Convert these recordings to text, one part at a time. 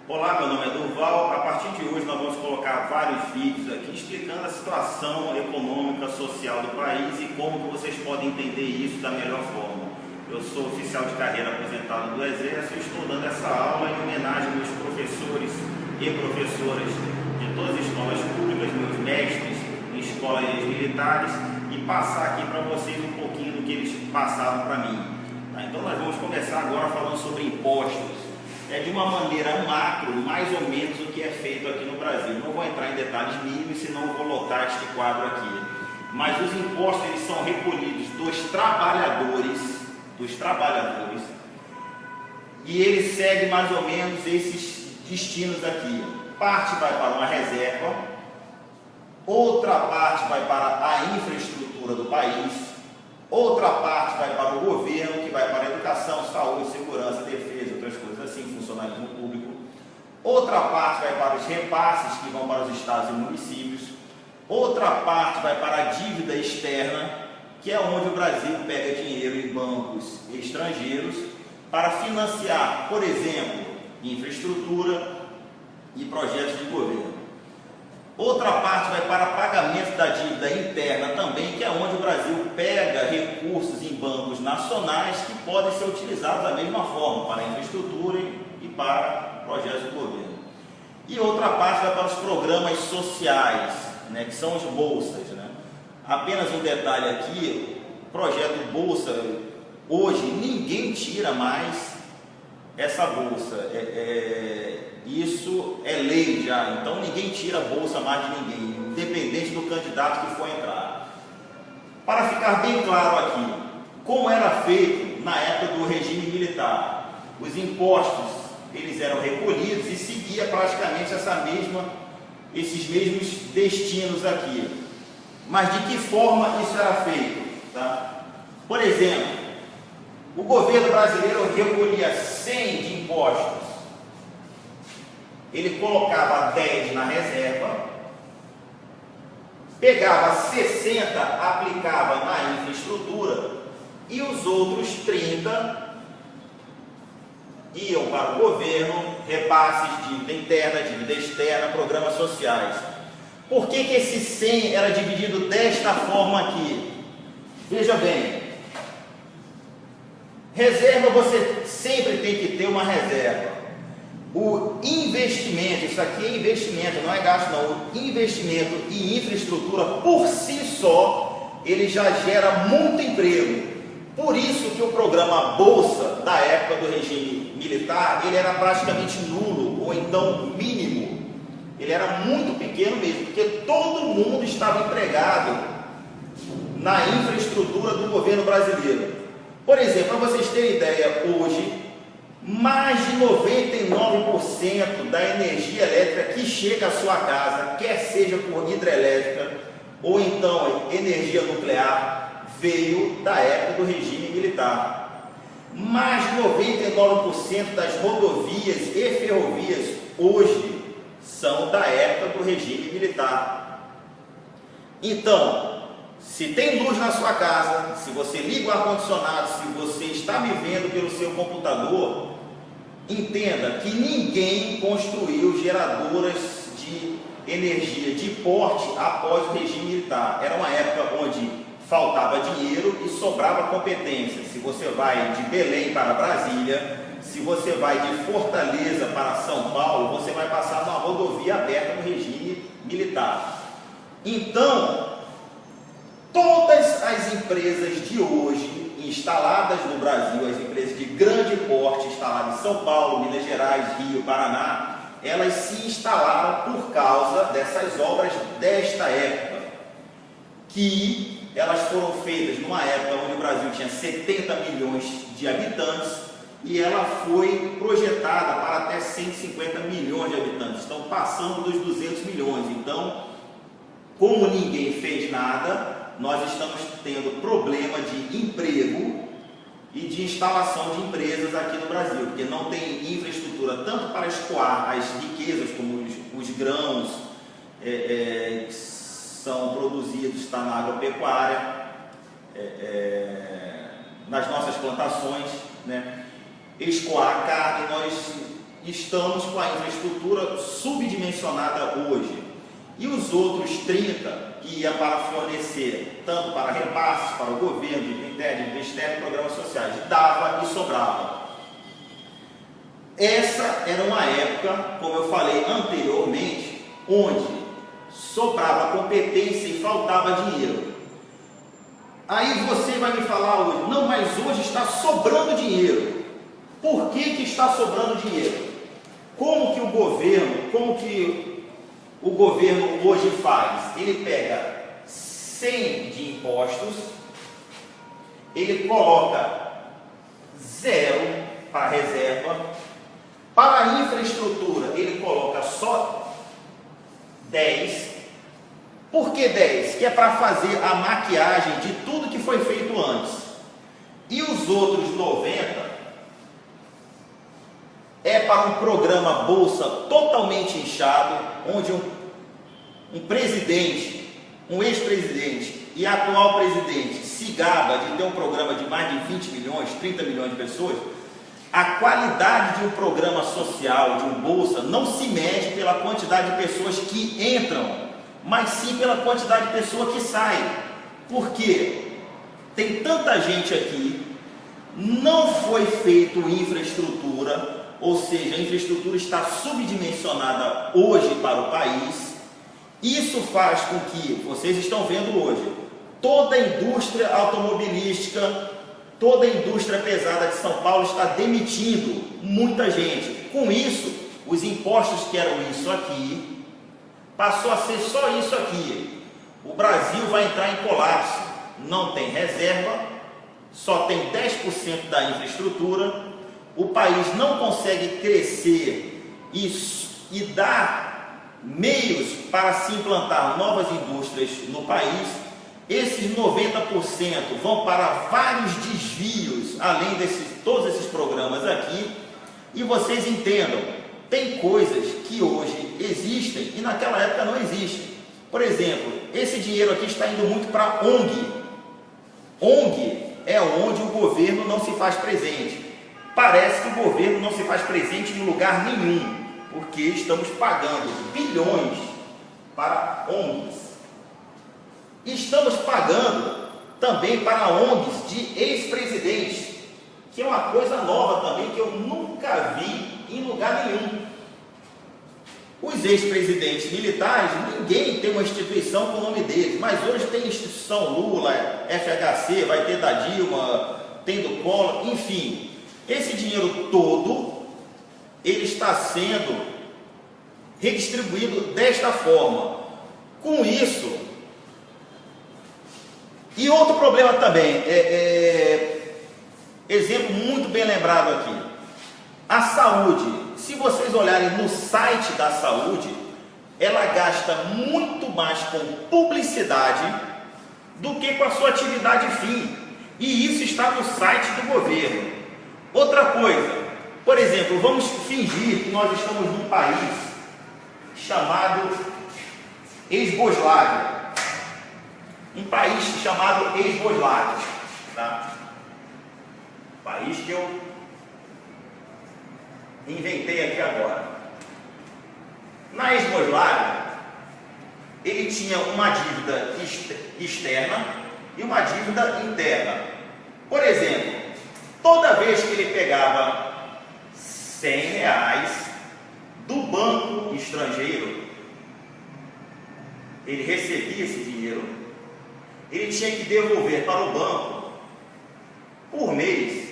Olá, meu nome é Durval. A partir de hoje nós vamos colocar vários vídeos aqui explicando a situação econômica, social do país e como que vocês podem entender isso da melhor forma. Eu sou oficial de carreira aposentado do Exército e estou dando essa aula em homenagem aos professores e professoras de todas as escolas públicas, meus mestres em escolas militares, e passar aqui para vocês um pouquinho do que eles passaram para mim. Então nós vamos começar agora falando sobre impostos. De uma maneira macro, mais ou menos o que é feito aqui no Brasil. Não vou entrar em detalhes mínimos, senão vou lotar este quadro aqui. Mas os impostos eles são recolhidos dos trabalhadores, e ele segue mais ou menos esses destinos aqui. Parte vai para uma reserva, outra parte vai para a infraestrutura do país, outra parte vai para o governo, que vai para a educação, saúde, segurança, defesa, outras coisas assim, funcionalismo público. Outra parte vai para os repasses, que vão para os estados e municípios. Outra parte vai para a dívida externa, que é onde o Brasil pega dinheiro em bancos estrangeiros para financiar, por exemplo, infraestrutura e projetos de governo. Outra parte vai para pagamento da dívida interna também, que é onde o Brasil pega recursos em bancos nacionais que podem ser utilizados da mesma forma para infraestrutura e para projetos de governo. E outra parte vai para os programas sociais, que são as bolsas. Apenas um detalhe aqui, o projeto Bolsa, hoje ninguém tira mais essa bolsa, isso é lei já, então ninguém tira a bolsa mais de ninguém, independente do candidato que for entrar. Para ficar bem claro aqui, como era feito na época do regime militar, os impostos eles eram recolhidos e seguia praticamente esses mesmos destinos aqui. Mas de que forma isso era feito? Por exemplo, o governo brasileiro recolhia 100 de impostos, ele colocava 10 na reserva, pegava 60, aplicava na infraestrutura e os outros 30 iam para o governo, repasses, dívida interna, dívida externa, programas sociais. Por que esse 100 era dividido desta forma aqui? Veja bem, reserva você sempre tem que ter uma reserva. O investimento, isso aqui é investimento, não é gasto não. O investimento em infraestrutura por si só, ele já gera muito emprego. Por isso que o programa Bolsa da época do regime militar, ele era praticamente nulo, ou então mínimo. Ele era muito pequeno mesmo, porque todo mundo estava empregado na infraestrutura do governo brasileiro. Por exemplo, para vocês terem ideia, hoje, mais de 99% da energia elétrica que chega à sua casa, quer seja por hidrelétrica ou então energia nuclear, veio da época do regime militar. Mais de 99% das rodovias e ferrovias hoje são da época do regime militar. Então, se tem luz na sua casa, se você liga o ar-condicionado, se você está me vendo pelo seu computador, entenda que ninguém construiu geradoras de energia de porte após o regime militar. Era uma época onde faltava dinheiro e sobrava competência. Se você vai de Belém para Brasília, se você vai de Fortaleza para São Paulo, você vai passar numa rodovia aberta no regime militar. Então, todas as empresas de hoje instaladas no Brasil, as empresas de grande porte instaladas em São Paulo, Minas Gerais, Rio, Paraná, elas se instalaram por causa dessas obras desta época, que elas foram feitas numa época onde o Brasil tinha 70 milhões de habitantes e ela foi projetada para até 150 milhões de habitantes, estão passando dos 200 milhões. Então, como ninguém fez nada, nós estamos tendo problema de emprego e de instalação de empresas aqui no Brasil, porque não tem infraestrutura tanto para escoar as riquezas, como os grãos que são produzidos na agropecuária, nas nossas plantações, escoar a carne. Nós estamos com a infraestrutura subdimensionada hoje. E os outros 30 que ia para fornecer, tanto para repasses, para o governo, de interno, externo, programas sociais, dava e sobrava. Essa era uma época, como eu falei anteriormente, onde sobrava competência e faltava dinheiro. Aí você vai me falar hoje, não, mas hoje está sobrando dinheiro. Por que está sobrando dinheiro? Como que o governo hoje faz? Ele pega 100 de impostos, ele coloca 0 para reserva, para a infraestrutura ele coloca só 10. Por que 10? Que é para fazer a maquiagem de tudo que foi feito antes. E os outros 90 é para um programa Bolsa totalmente inchado, onde um presidente, um ex-presidente e atual presidente se gaba de ter um programa de mais de 20 milhões, 30 milhões de pessoas. A qualidade de um programa social, de um Bolsa, não se mede pela quantidade de pessoas que entram, mas sim pela quantidade de pessoas que saem. Por quê? Tem tanta gente aqui, não foi feito infraestrutura, ou seja, a infraestrutura está subdimensionada hoje para o país. Isso faz com que, vocês estão vendo hoje, toda a indústria automobilística, toda a indústria pesada de São Paulo está demitindo muita gente. Com isso, os impostos que eram isso aqui, passou a ser só isso aqui. O Brasil vai entrar em colapso. Não tem reserva, só tem 10% da infraestrutura. O país não consegue crescer e dar meios para se implantar novas indústrias no país. Esses 90% vão para vários desvios, além de todos esses programas aqui. E vocês entendam, tem coisas que hoje existem e naquela época não existem. Por exemplo, esse dinheiro aqui está indo muito para ONG. ONG é onde o governo não se faz presente. Parece que o governo não se faz presente em lugar nenhum, porque estamos pagando bilhões para ONGs. Estamos pagando também para ONGs de ex-presidentes, que é uma coisa nova também, que eu nunca vi em lugar nenhum. Os ex-presidentes militares, ninguém tem uma instituição com o nome deles, mas hoje tem instituição Lula, FHC, vai ter da Dilma, tem do Collor, enfim. Esse dinheiro todo, ele está sendo redistribuído desta forma. Com isso, e outro problema também, exemplo muito bem lembrado aqui, a saúde. Se vocês olharem no site da saúde, ela gasta muito mais com publicidade do que com a sua atividade fim. E isso está no site do governo. Outra coisa, por exemplo, vamos fingir que nós estamos num país chamado Ex-Yugoslávia. Um país chamado Ex-Yugoslávia, tá? País que eu inventei aqui agora. Na Ex-Yugoslávia, ele tinha uma dívida externa e uma dívida interna. Por exemplo, toda vez que ele pegava R$100 do banco estrangeiro, ele recebia esse dinheiro, ele tinha que devolver para o banco por mês.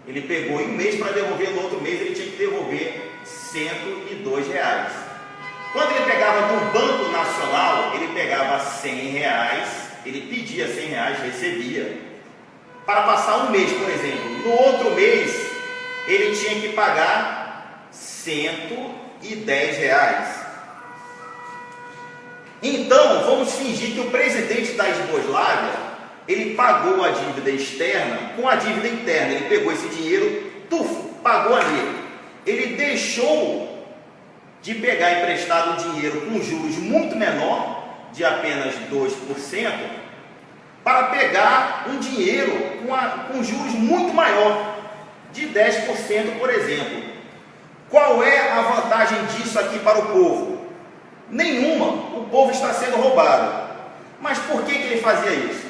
Ele pegou em um mês para devolver no outro mês, ele tinha que devolver R$102. Quando ele pegava no Banco Nacional, ele pegava R$100, ele pedia R$100, recebia, para passar um mês, por exemplo. No outro mês, ele tinha que pagar R$110. Então, vamos fingir que o presidente da Yugoslávia, ele pagou a dívida externa com a dívida interna. Ele pegou esse dinheiro, pagou ali. Ele deixou de pegar emprestado um dinheiro com juros muito menor, de apenas 2%, para pegar um dinheiro com juros muito maior. de 10%, por exemplo. Qual é a vantagem disso aqui para o povo? Nenhuma. O povo está sendo roubado. Mas por que ele fazia isso?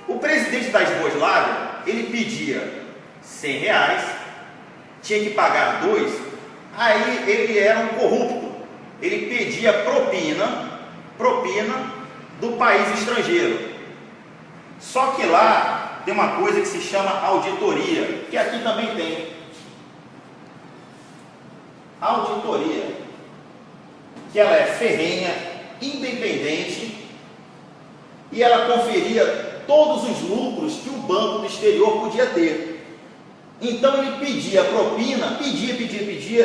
O presidente da Iugoslávia, ele pedia R$100, tinha que pagar 2, aí ele era um corrupto. Ele pedia propina do país estrangeiro. Só que lá tem uma coisa que se chama auditoria, que aqui também tem. Auditoria, que ela é ferrenha, independente, e ela conferia todos os lucros que o banco do exterior podia ter. Então ele pedia propina, pedia,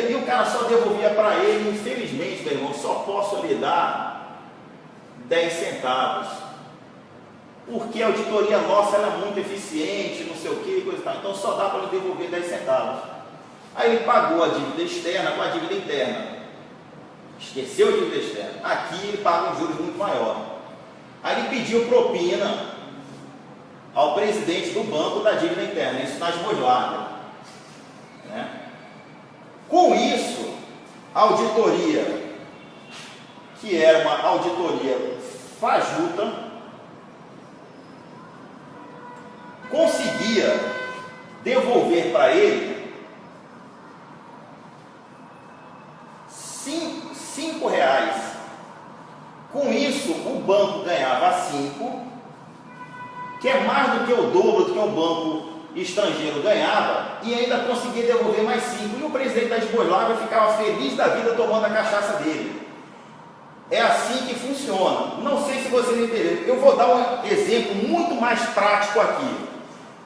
e o cara só devolvia para ele. Infelizmente, meu irmão, só posso lhe dar 10 centavos, porque a auditoria nossa ela é muito eficiente, não sei o que, coisa e tal, então só dá para ele devolver 10 centavos. Aí ele pagou a dívida externa com a dívida interna, esqueceu a dívida externa, aqui ele paga um juros muito maior. Aí ele pediu propina ao presidente do banco da dívida interna, isso na Iugoslávia, né? Com isso, a auditoria, que era uma auditoria fajuta, conseguia devolver para ele R$5. Com isso, o banco ganhava 5, que é mais do que o dobro do que o banco estrangeiro ganhava, e ainda conseguia devolver mais 5. E o presidente da Iugoslávia ficava feliz da vida tomando a cachaça dele. É assim que funciona. Não sei se vocês entenderam. Eu vou dar um exemplo muito mais prático aqui.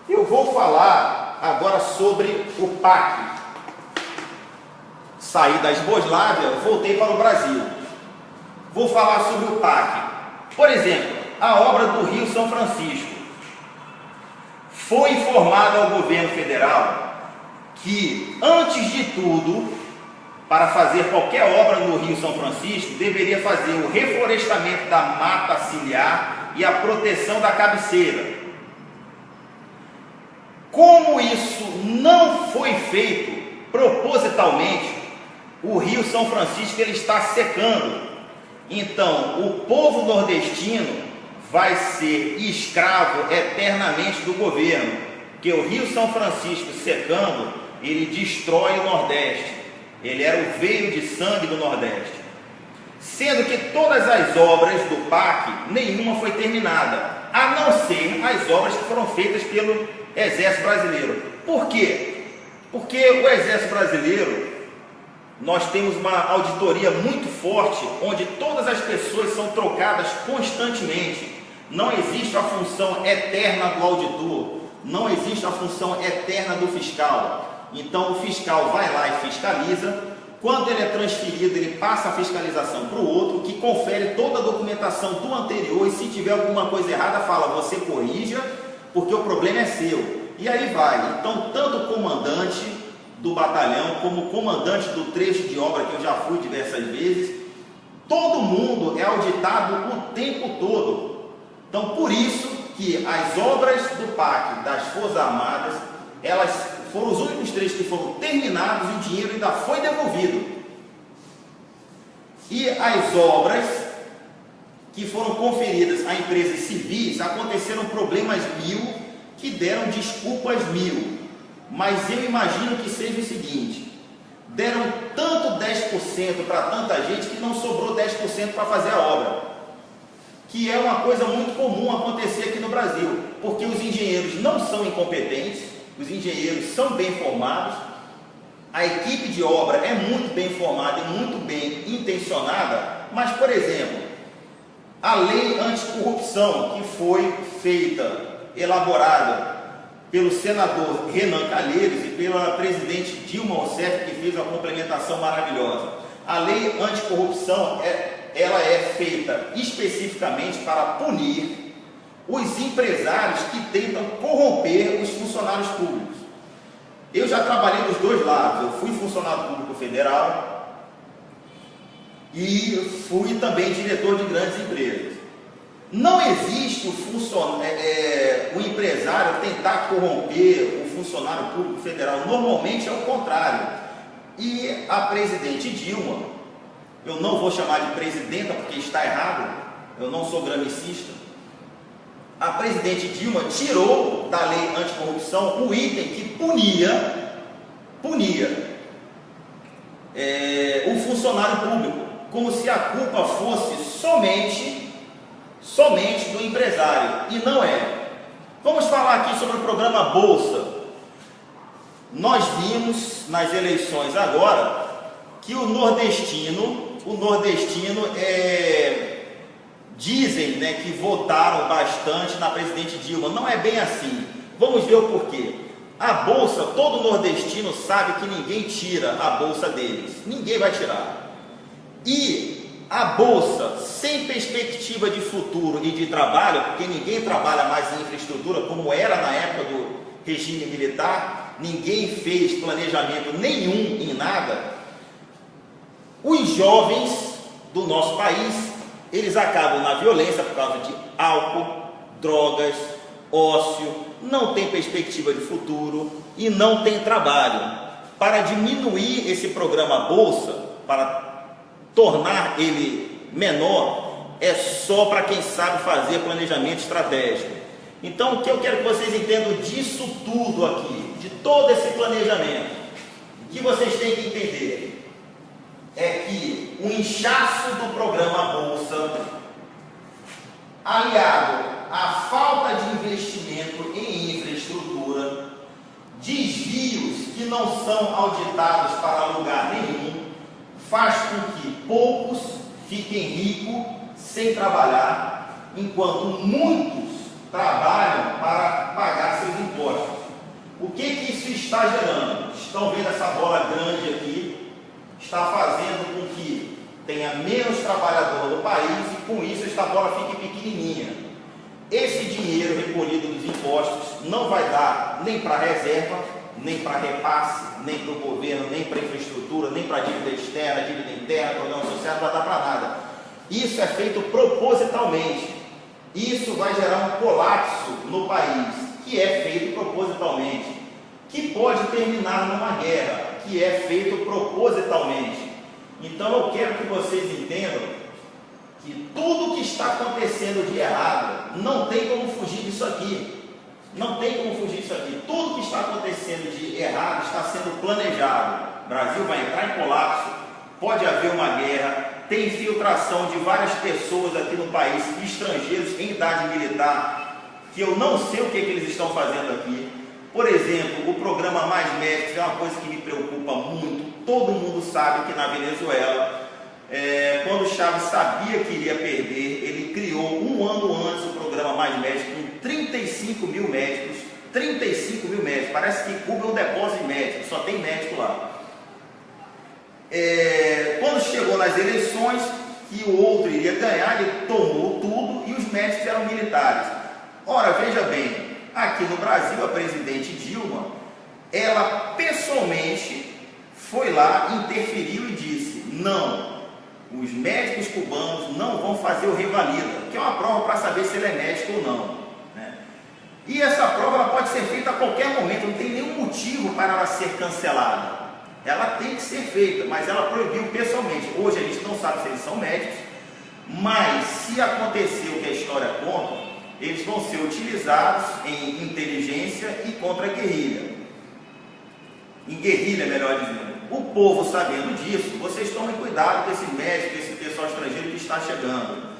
Eu vou falar agora sobre o PAC. Saí da Iugoslávia, voltei para o Brasil. Vou falar sobre o PAC. Por exemplo, a obra do Rio São Francisco. Foi informado ao governo federal que, antes de tudo, para fazer qualquer obra no Rio São Francisco, deveria fazer o reflorestamento da mata ciliar e a proteção da cabeceira. Como isso não foi feito propositalmente, o Rio São Francisco ele está secando. Então, o povo nordestino vai ser escravo eternamente do governo, porque o Rio São Francisco secando, ele destrói o Nordeste. Ele era o veio de sangue do Nordeste. Sendo que todas as obras do PAC, nenhuma foi terminada, a não ser as obras que foram feitas pelo Exército Brasileiro. Por quê? Porque o Exército Brasileiro, nós temos uma auditoria muito forte, onde todas as pessoas são trocadas constantemente. Não existe a função eterna do auditor, não existe a função eterna do fiscal. Então o fiscal vai lá e fiscaliza. Quando ele é transferido, ele passa a fiscalização para o outro, que confere toda a documentação do anterior, e se tiver alguma coisa errada, fala, você corrija, porque o problema é seu. E aí vai. Então, tanto o comandante do batalhão, como o comandante do trecho de obra, que eu já fui diversas vezes, todo mundo é auditado o tempo todo. Então, por isso que as obras do PAC das Forças Armadas, elas foram os únicos trechos que foram terminados e o dinheiro ainda foi devolvido. E as obras que foram conferidas a empresas civis, aconteceram problemas 1000 que deram desculpas 1000. Mas eu imagino que seja o seguinte: deram tanto 10% para tanta gente que não sobrou 10% para fazer a obra. Que é uma coisa muito comum acontecer aqui no Brasil, porque os engenheiros não são incompetentes, os engenheiros são bem formados, a equipe de obra é muito bem formada e muito bem intencionada, mas, por exemplo, a lei anticorrupção que foi elaborada pelo senador Renan Calheiros e pela presidente Dilma Rousseff, que fez uma complementação maravilhosa. A lei anticorrupção ela é feita especificamente para punir os empresários que tentam corromper os funcionários públicos. Eu já trabalhei dos dois lados. Eu fui funcionário público federal e fui também diretor de grandes empresas. Não existe o empresário tentar corromper o funcionário público federal. Normalmente é o contrário. E a presidente Dilma, eu não vou chamar de presidenta porque está errado, eu não sou gramicista, a presidente Dilma tirou da lei anticorrupção o item que punia o funcionário público, como se a culpa fosse somente do empresário, e não é. Vamos falar aqui sobre o programa Bolsa. Nós vimos nas eleições agora que o nordestino dizem, né, que votaram bastante na presidente Dilma. Não é bem assim. Vamos ver o porquê. A bolsa, todo nordestino sabe que ninguém tira a bolsa deles. Ninguém vai tirar. E a bolsa, sem perspectiva de futuro e de trabalho, porque ninguém trabalha mais em infraestrutura como era na época do regime militar, ninguém fez planejamento nenhum em nada. Os jovens do nosso país, eles acabam na violência por causa de álcool, drogas, ócio, não tem perspectiva de futuro e não tem trabalho. Para diminuir esse programa Bolsa, para tornar ele menor, é só para quem sabe fazer planejamento estratégico. Então, o que eu quero que vocês entendam disso tudo aqui, de todo esse planejamento, o que vocês têm que entender é que o inchaço do programa Bolsa, aliado à falta de investimento em infraestrutura, desvios que não são auditados para lugar nenhum, faz com que poucos fiquem ricos sem trabalhar, enquanto muitos trabalham para pagar seus impostos. O que isso está gerando? Estão vendo essa bola grande aqui? Está fazendo com que tenha menos trabalhador no país e com isso esta bola fique pequenininha. Esse dinheiro recolhido dos impostos não vai dar nem para reserva, nem para repasse, nem para o governo, nem para infraestrutura, nem para dívida externa, dívida interna, programa social, não vai dar para nada. Isso é feito propositalmente. Isso vai gerar um colapso no país, que é feito propositalmente, que pode terminar numa guerra, que é feito propositalmente. Então eu quero que vocês entendam que tudo que está acontecendo de errado, não tem como fugir disso aqui. Não tem como fugir disso aqui. Tudo que está acontecendo de errado está sendo planejado. O Brasil vai entrar em colapso, pode haver uma guerra, tem infiltração de várias pessoas aqui no país, estrangeiros em idade militar, que eu não sei o que eles estão fazendo aqui. Por exemplo, o programa Mais Médicos é uma coisa que me preocupa muito. Todo mundo sabe que na Venezuela, quando Chávez sabia que iria perder, ele criou um ano antes o programa Mais Médicos, com 35 mil médicos. 35 mil médicos, parece que Cuba é um depósito de médicos, só tem médico lá. Quando chegou nas eleições, que o outro iria ganhar, ele tomou tudo e os médicos eram militares. Ora, veja bem, aqui no Brasil, a presidente Dilma, ela pessoalmente foi lá, interferiu e disse: não, os médicos cubanos não vão fazer o revalida, que é uma prova para saber se ele é médico ou não, né? E essa prova ela pode ser feita a qualquer momento, não tem nenhum motivo para ela ser cancelada. Ela tem que ser feita, mas ela proibiu pessoalmente. Hoje a gente não sabe se eles são médicos, mas se acontecer o que a história conta, eles vão ser utilizados em inteligência e contra a guerrilha. Em guerrilha, melhor dizendo. O povo sabendo disso, vocês tomem cuidado com esse médico, esse pessoal estrangeiro que está chegando.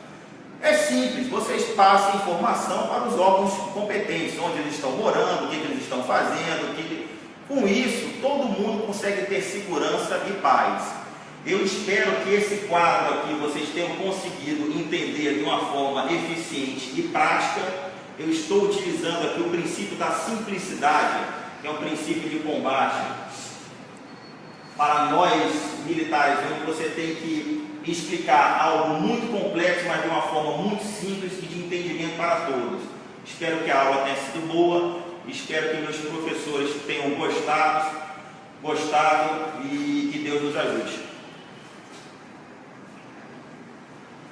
É simples, vocês passem informação para os órgãos competentes, onde eles estão morando, o que eles estão fazendo, Com isso, todo mundo consegue ter segurança e paz. Eu espero que esse quadro aqui vocês tenham conseguido entender de uma forma eficiente e prática. Eu estou utilizando aqui o princípio da simplicidade, que é um princípio de combate para nós militares, onde você tem que explicar algo muito complexo, mas de uma forma muito simples e de entendimento para todos. Espero que a aula tenha sido boa, espero que meus professores tenham gostado e que Deus nos ajude.